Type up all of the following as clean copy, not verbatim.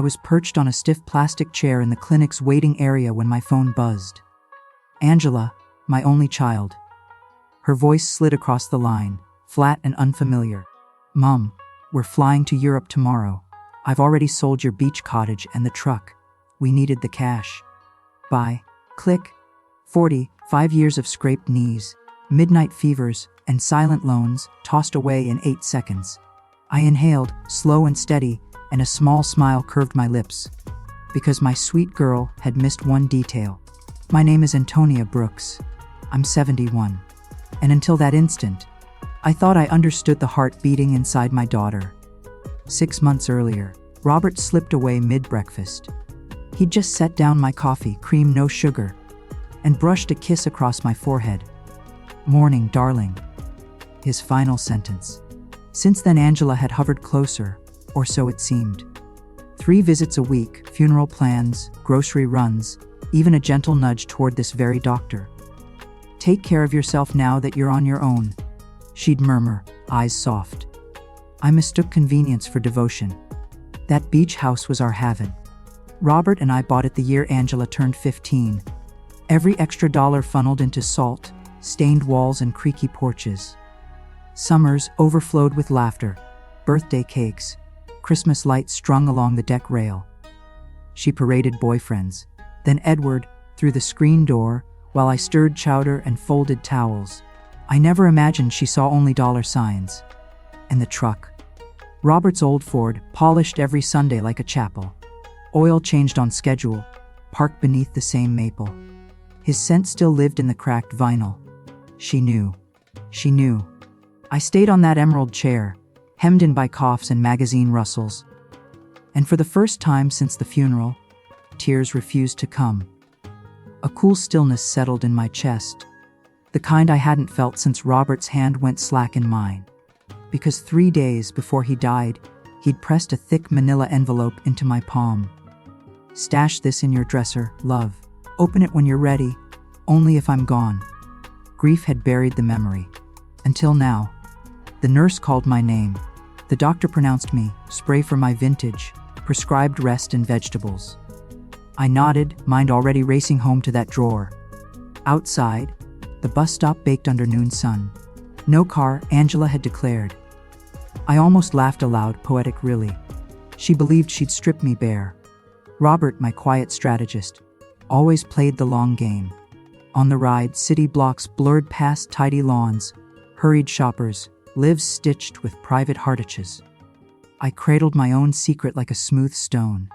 I was perched on a stiff plastic chair in the clinic's waiting area when my phone buzzed. Angela, my only child. Her voice slid across the line, flat and unfamiliar. Mom, we're flying to Europe tomorrow. I've already sold your beach cottage and the truck. We needed the cash. Bye. Click. 5 years of scraped knees, midnight fevers, and silent loans tossed away in 8 seconds. I inhaled, slow and steady, and a small smile curved my lips. Because my sweet girl had missed one detail. My name is Antonia Brooks. I'm 71. And until that instant, I thought I understood the heart beating inside my daughter. 6 months earlier, Robert slipped away mid-breakfast. He'd just set down my coffee, cream no sugar, and brushed a kiss across my forehead. Morning, darling. His final sentence. Since then, Angela had hovered closer, or so it seemed. 3 visits a week, funeral plans, grocery runs, even a gentle nudge toward this very doctor. Take care of yourself now that you're on your own, she'd murmur, eyes soft. I mistook convenience for devotion. That beach house was our haven. Robert and I bought it the year Angela turned 15. Every extra dollar funneled into salt, stained walls and creaky porches. Summers overflowed with laughter, birthday cakes, Christmas lights strung along the deck rail. She paraded boyfriends, then Edward, through the screen door, while I stirred chowder and folded towels. I never imagined she saw only dollar signs. And the truck. Robert's old Ford, polished every Sunday like a chapel. Oil changed on schedule, parked beneath the same maple. His scent still lived in the cracked vinyl. She knew. She knew. I stayed on that emerald chair, hemmed in by coughs and magazine rustles. And for the first time since the funeral, tears refused to come. A cool stillness settled in my chest, the kind I hadn't felt since Robert's hand went slack in mine. Because 3 days before he died, he'd pressed a thick manila envelope into my palm. Stash this in your dresser, love. Open it when you're ready, only if I'm gone. Grief had buried the memory. Until now. The nurse called my name. The doctor pronounced me, spray for my vintage, prescribed rest and vegetables. I nodded, mind already racing home to that drawer. Outside, the bus stop baked under noon sun. No car, Angela had declared. I almost laughed aloud, poetic really. She believed she'd strip me bare. Robert, my quiet strategist, always played the long game. On the ride, city blocks blurred past tidy lawns, hurried shoppers, lives stitched with private heartaches. I cradled my own secret like a smooth stone.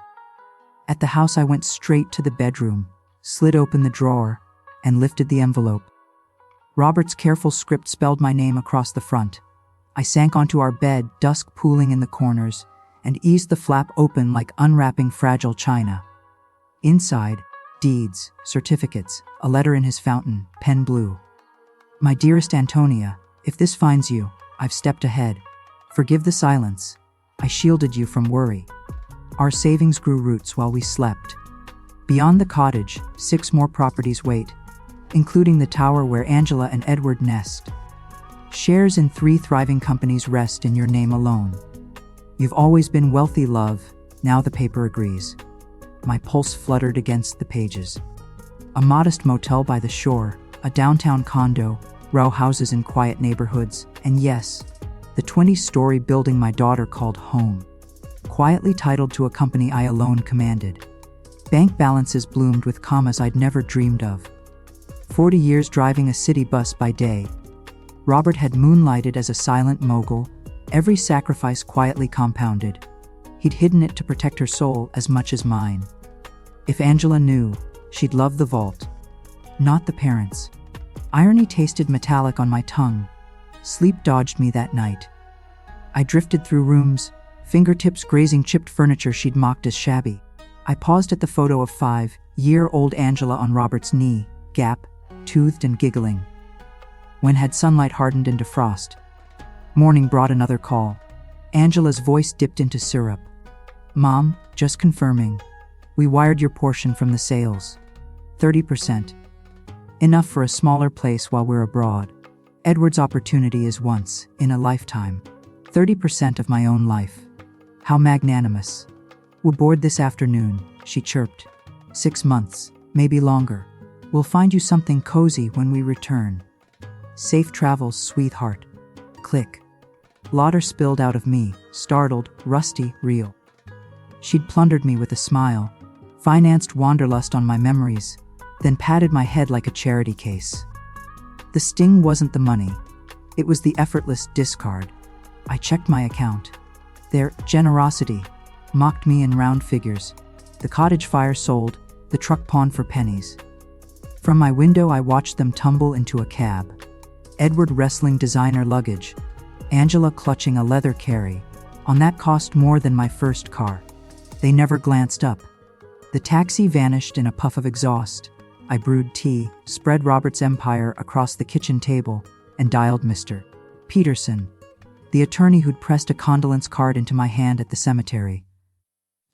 At the house, I went straight to the bedroom, slid open the drawer, and lifted the envelope. Robert's careful script spelled my name across the front. I sank onto our bed, dusk pooling in the corners, and eased the flap open like unwrapping fragile china. Inside, deeds, certificates, a letter in his fountain, pen blue. My dearest Antonia, if this finds you, I've stepped ahead. Forgive the silence. I shielded you from worry. Our savings grew roots while we slept. Beyond the cottage, 6 more properties wait, including the tower where Angela and Edward nest. Shares in 3 thriving companies rest in your name alone. You've always been wealthy, love. Now the paper agrees. My pulse fluttered against the pages. A modest motel by the shore, a downtown condo, row houses in quiet neighborhoods, and yes, the 20-story building my daughter called home. Quietly titled to a company I alone commanded. Bank balances bloomed with commas I'd never dreamed of. 40 years driving a city bus by day. Robert had moonlighted as a silent mogul, every sacrifice quietly compounded. He'd hidden it to protect her soul as much as mine. If Angela knew, she'd love the vault, not the parents. Irony tasted metallic on my tongue. Sleep dodged me that night. I drifted through rooms, fingertips grazing chipped furniture she'd mocked as shabby. I paused at the photo of 5-year-old Angela on Robert's knee, gap, toothed and giggling. When had sunlight hardened into frost? Morning brought another call. Angela's voice dipped into syrup. Mom, just confirming. We wired your portion from the sales. 30%. Enough for a smaller place while we're abroad. Edward's opportunity is once in a lifetime. 30% of my own life. How magnanimous. We'll board this afternoon, she chirped. 6 months, maybe longer. We'll find you something cozy when we return. Safe travels, sweetheart. Click. Laughter spilled out of me, startled, rusty, real. She'd plundered me with a smile, financed wanderlust on my memories, then patted my head like a charity case. The sting wasn't the money. It was the effortless discard. I checked my account. Their generosity mocked me in round figures. The cottage fire sold, the truck pawned for pennies. From my window I watched them tumble into a cab. Edward wrestling designer luggage. Angela clutching a leather carry. On that cost more than my first car. They never glanced up. The taxi vanished in a puff of exhaust. I brewed tea, spread Robert's empire across the kitchen table, and dialed Mr. Peterson, the attorney who'd pressed a condolence card into my hand at the cemetery.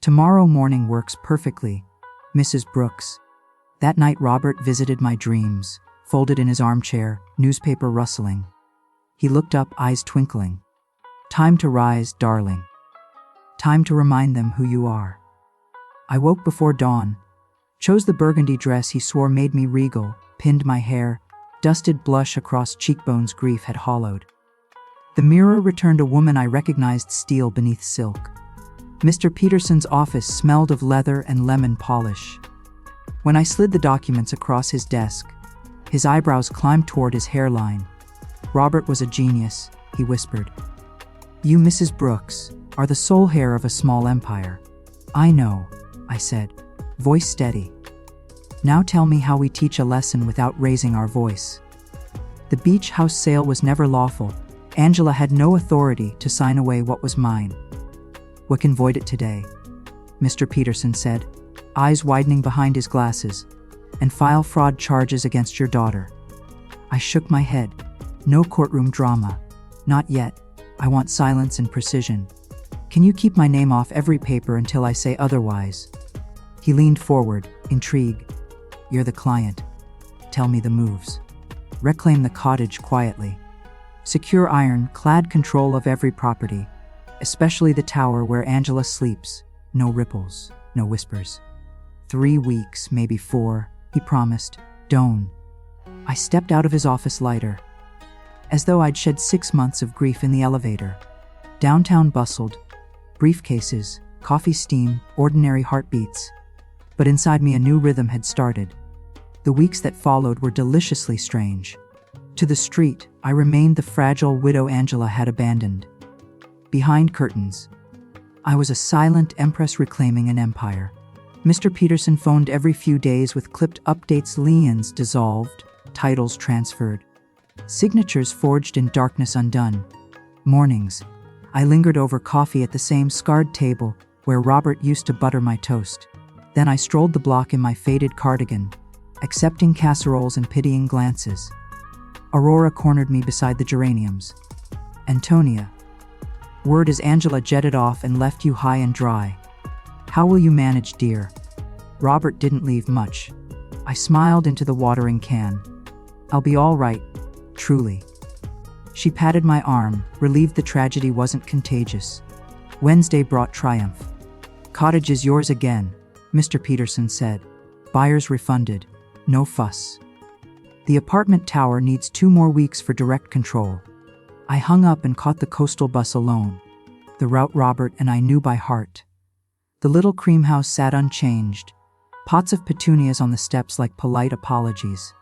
Tomorrow morning works perfectly, Mrs. Brooks. That night Robert visited my dreams, folded in his armchair, newspaper rustling. He looked up, eyes twinkling. Time to rise, darling. Time to remind them who you are. I woke before dawn, chose the burgundy dress he swore made me regal, pinned my hair, dusted blush across cheekbones grief had hollowed. The mirror returned a woman I recognized, steel beneath silk. Mr. Peterson's office smelled of leather and lemon polish. When I slid the documents across his desk, his eyebrows climbed toward his hairline. Robert was a genius, he whispered. You, Mrs. Brooks, are the sole heir of a small empire. I know, I said, voice steady. Now tell me how we teach a lesson without raising our voice. The beach house sale was never lawful. Angela had no authority to sign away what was mine. We can void it today, Mr. Peterson said, eyes widening behind his glasses, and file fraud charges against your daughter. I shook my head. No courtroom drama. Not yet. I want silence and precision. Can you keep my name off every paper until I say otherwise? He leaned forward, intrigue. You're the client. Tell me the moves. Reclaim the cottage quietly. Secure iron-clad control of every property, especially the tower where Angela sleeps. No ripples, no whispers. 3 weeks, maybe 4, he promised. Don't. I stepped out of his office lighter, as though I'd shed 6 months of grief in the elevator. Downtown bustled. Briefcases, coffee steam, ordinary heartbeats. But inside me a new rhythm had started. The weeks that followed were deliciously strange. To the street, I remained the fragile widow Angela had abandoned. Behind curtains, I was a silent empress reclaiming an empire. Mr. Peterson phoned every few days with clipped updates, liens dissolved, titles transferred, signatures forged in darkness undone. Mornings, I lingered over coffee at the same scarred table where Robert used to butter my toast. Then I strolled the block in my faded cardigan, accepting casseroles and pitying glances. Aurora cornered me beside the geraniums. Antonia. Word is Angela jetted off and left you high and dry. How will you manage, dear? Robert didn't leave much. I smiled into the watering can. I'll be all right, truly. She patted my arm, relieved the tragedy wasn't contagious. Wednesday brought triumph. Cottage is yours again, Mr. Peterson said. Buyers refunded. No fuss. The apartment tower needs 2 more weeks for direct control. I hung up and caught the coastal bus alone. The route Robert and I knew by heart. The little cream house sat unchanged. Pots of petunias on the steps like polite apologies.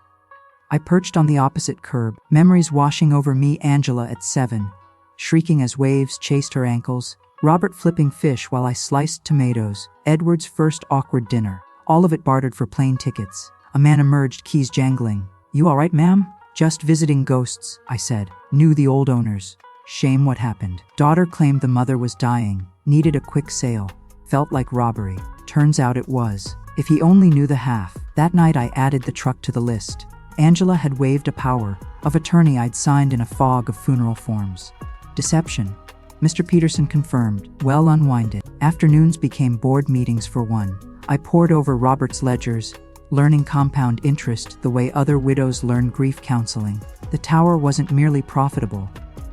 I perched on the opposite curb, memories washing over me. Angela at 7, shrieking as waves chased her ankles. Robert flipping fish while I sliced tomatoes. Edward's first awkward dinner. All of it bartered for plane tickets. A man emerged, keys jangling. You all right, ma'am? Just visiting ghosts, I said. Knew the old owners. Shame what happened. Daughter claimed the mother was dying. Needed a quick sale. Felt like robbery. Turns out it was. If he only knew the half. That night I added the truck to the list. Angela had waived a power of attorney I'd signed in a fog of funeral forms. Deception. Mr. Peterson confirmed. Well, unwinded. Afternoons became board meetings for one. I pored over Robert's ledgers, learning compound interest the way other widows learn grief counseling. The tower wasn't merely profitable.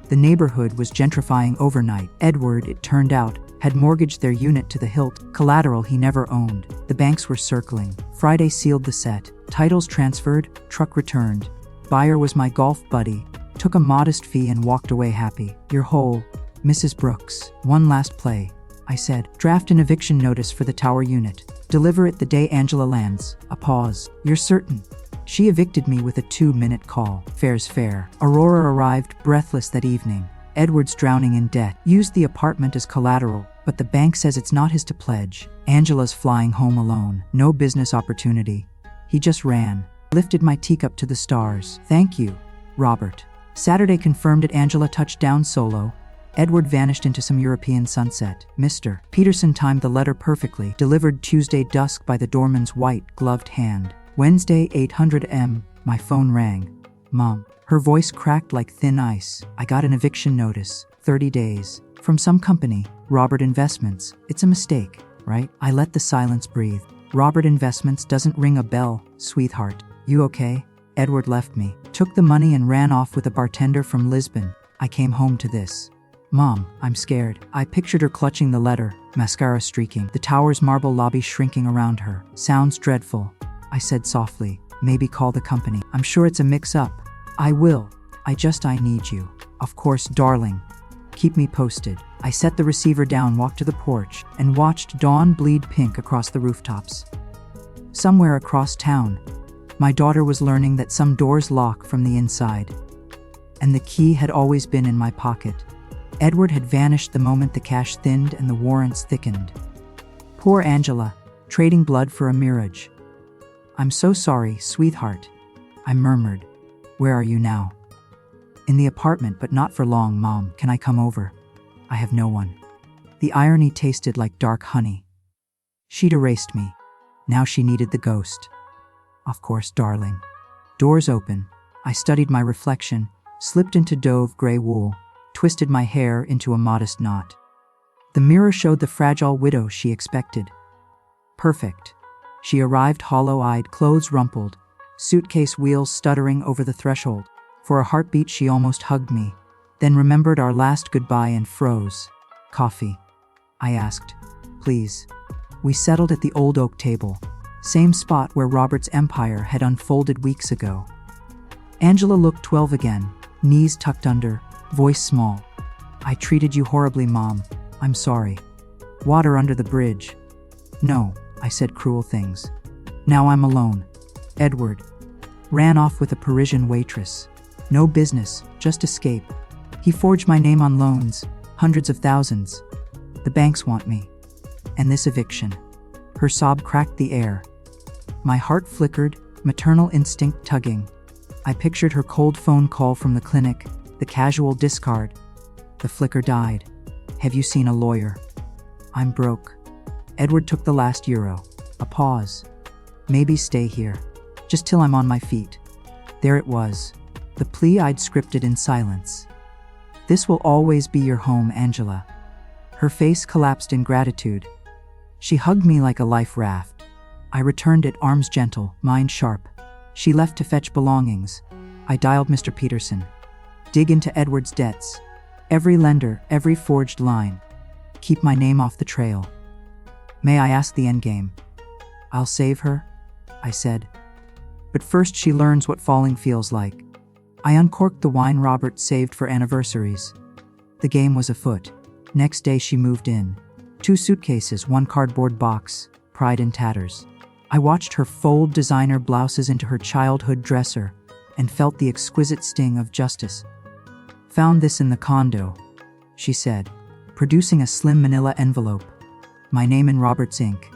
The neighborhood was gentrifying overnight. Edward, it turned out, had mortgaged their unit to the hilt, collateral he never owned. The banks were circling. Friday sealed the set. Titles transferred, truck returned. Buyer was my golf buddy, took a modest fee and walked away happy. You're whole, Mrs. Brooks. One last play, I said. Draft an eviction notice for the tower unit. Deliver it the day Angela lands. A pause. You're certain? She evicted me with a 2-minute call. Fair's fair. Aurora arrived, breathless that evening. Edward's drowning in debt. Used the apartment as collateral, but the bank says it's not his to pledge. Angela's flying home alone. No business opportunity. He just ran. Lifted my teacup to the stars. Thank you, Robert. Saturday confirmed it. Angela touched down solo. Edward vanished into some European sunset. Mr. Peterson timed the letter perfectly. Delivered Tuesday dusk by the doorman's white-gloved hand. Wednesday 800 m. My phone rang. Mom. Her voice cracked like thin ice. I got an eviction notice. 30 days. From some company. Robert Investments. It's a mistake, right? I let the silence breathe. Robert Investments doesn't ring a bell, sweetheart. You okay? Edward left me. Took the money and ran off with a bartender from Lisbon. I came home to this. Mom, I'm scared. I pictured her clutching the letter, mascara streaking, the tower's marble lobby shrinking around her. Sounds dreadful. I said softly. Maybe call the company. I'm sure it's a mix-up. I will. I need you. Of course, darling. Keep me posted. I set the receiver down, walked to the porch, and watched dawn bleed pink across the rooftops. Somewhere across town, my daughter was learning that some doors lock from the inside. And the key had always been in my pocket. Edward had vanished the moment the cash thinned and the warrants thickened. Poor Angela, trading blood for a mirage. I'm so sorry, sweetheart, I murmured. Where are you now? In the apartment, but not for long, Mom. Can I come over? I have no one. The irony tasted like dark honey. She'd erased me. Now she needed the ghost. Of course, darling. Doors open. I studied my reflection, slipped into dove gray wool, twisted my hair into a modest knot. The mirror showed the fragile widow she expected. Perfect. She arrived hollow-eyed, clothes rumpled, suitcase wheels stuttering over the threshold. For a heartbeat she almost hugged me, then remembered our last goodbye and froze. Coffee? I asked. Please. We settled at the old oak table, same spot where Robert's empire had unfolded weeks ago. Angela looked 12 again, knees tucked under, voice small. I treated you horribly, Mom. I'm sorry. Water under the bridge. No, I said cruel things. Now I'm alone. Edward ran off with a Parisian waitress. No business, just escape. He forged my name on loans, hundreds of thousands. The banks want me. And this eviction. Her sob cracked the air. My heart flickered, maternal instinct tugging. I pictured her cold phone call from the clinic, the casual discard. The flicker died. Have you seen a lawyer? I'm broke. Edward took the last euro. A pause. Maybe stay here. Just till I'm on my feet. There it was. The plea I'd scripted in silence. This will always be your home, Angela. Her face collapsed in gratitude. She hugged me like a life raft. I returned it, arms gentle, mind sharp. She left to fetch belongings. I dialed Mr. Peterson. Dig into Edward's debts. Every lender, every forged line. Keep my name off the trail. May I ask the endgame? I'll save her, I said. But first she learns what falling feels like. I uncorked the wine Robert saved for anniversaries. The game was afoot. Next day she moved in. 2 suitcases, 1 cardboard box, pride in tatters. I watched her fold designer blouses into her childhood dresser and felt the exquisite sting of justice. Found this in the condo, she said, producing a slim manila envelope. My name in Robert's ink.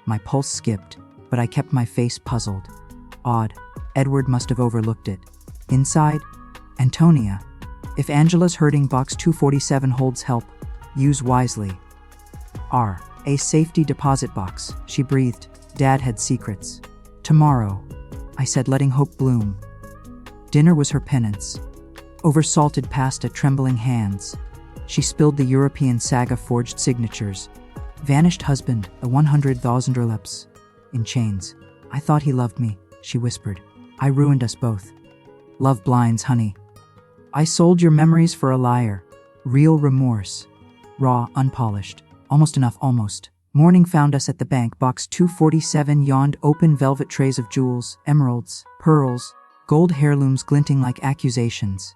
My pulse skipped, but I kept my face puzzled. Odd. Edward must have overlooked it. Inside, Antonia. If Angela's hurting, box 247 holds help. Use wisely. A safety deposit box, she breathed. Dad had secrets. Tomorrow, I said, letting hope bloom. Dinner was her penance. Over-salted pasta, trembling hands. She spilled the European saga forged signatures. Vanished husband, the 100,000 lips. In chains. I thought he loved me, she whispered. I ruined us both. Love blinds, honey. I sold your memories for a liar. Real remorse. Raw, unpolished. Almost enough, almost. Morning found us at the bank. Box 247 yawned, open velvet trays of jewels, emeralds, pearls, gold heirlooms glinting like accusations.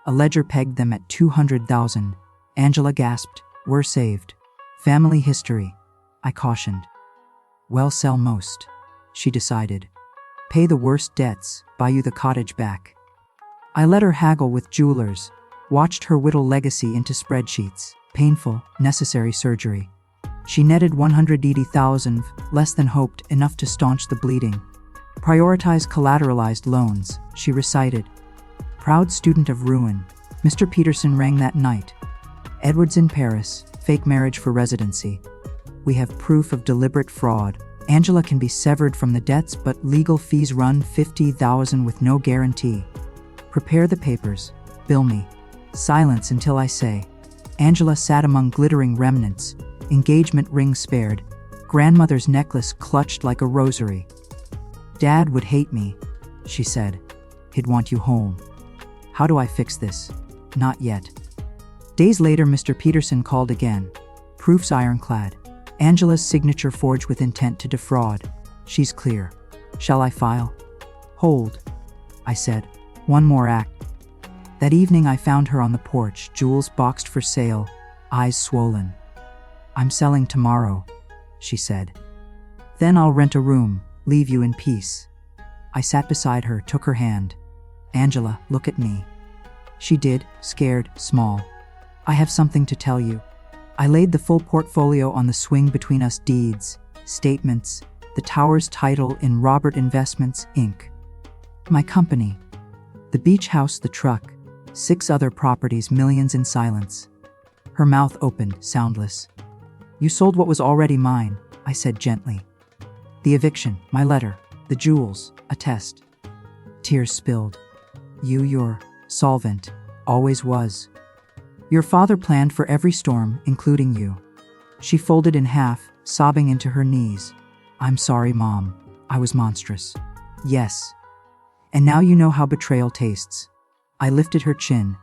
A ledger pegged them at 200,000. Angela gasped. We're saved. Family history, I cautioned. Well, sell most, she decided. Pay the worst debts, buy you the cottage back. I let her haggle with jewelers, watched her whittle legacy into spreadsheets. Painful, necessary surgery. She netted 180,000, less than hoped, enough to staunch the bleeding. Prioritize collateralized loans, she recited. Proud student of ruin. Mr. Peterson rang that night. Edward's in Paris, fake marriage for residency. We have proof of deliberate fraud. Angela can be severed from the debts, but legal fees run 50,000 with no guarantee. Prepare the papers. Bill me. Silence until I say. Angela sat among glittering remnants, engagement ring spared, grandmother's necklace clutched like a rosary. Dad would hate me, she said. He'd want you home. How do I fix this? Not yet. Days later, Mr. Peterson called again. Proofs ironclad. Angela's signature forged with intent to defraud. She's clear. Shall I file? Hold, I said. One more act. That evening I found her on the porch, jewels boxed for sale, eyes swollen. I'm selling tomorrow, she said. Then I'll rent a room, leave you in peace. I sat beside her, took her hand. Angela, look at me. She did, scared, small. I have something to tell you. I laid the full portfolio on the swing between us, deeds, statements, the tower's title in Robert Investments, Inc. My company. The beach house, the truck, 6 other properties, millions in silence. Her mouth opened, soundless. You sold what was already mine, I said gently. The eviction, my letter, the jewels, a test. Tears spilled. You're solvent, always was. Your father planned for every storm, including you. She folded in half, sobbing into her knees. I'm sorry, Mom. I was monstrous. Yes. And now you know how betrayal tastes. I lifted her chin.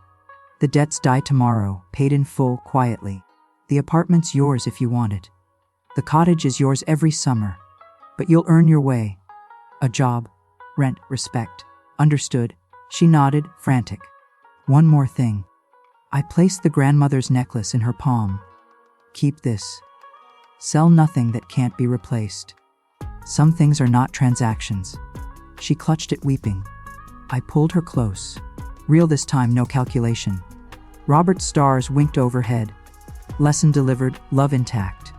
The debts die tomorrow, paid in full, quietly. The apartment's yours if you want it. The cottage is yours every summer. But you'll earn your way. A job, rent, respect. Understood. She nodded, frantic. One more thing. I placed the grandmother's necklace in her palm. Keep this. Sell nothing that can't be replaced. Some things are not transactions. She clutched it, weeping. I pulled her close. Real this time, no calculation. Robert's stars winked overhead. Lesson delivered, love intact.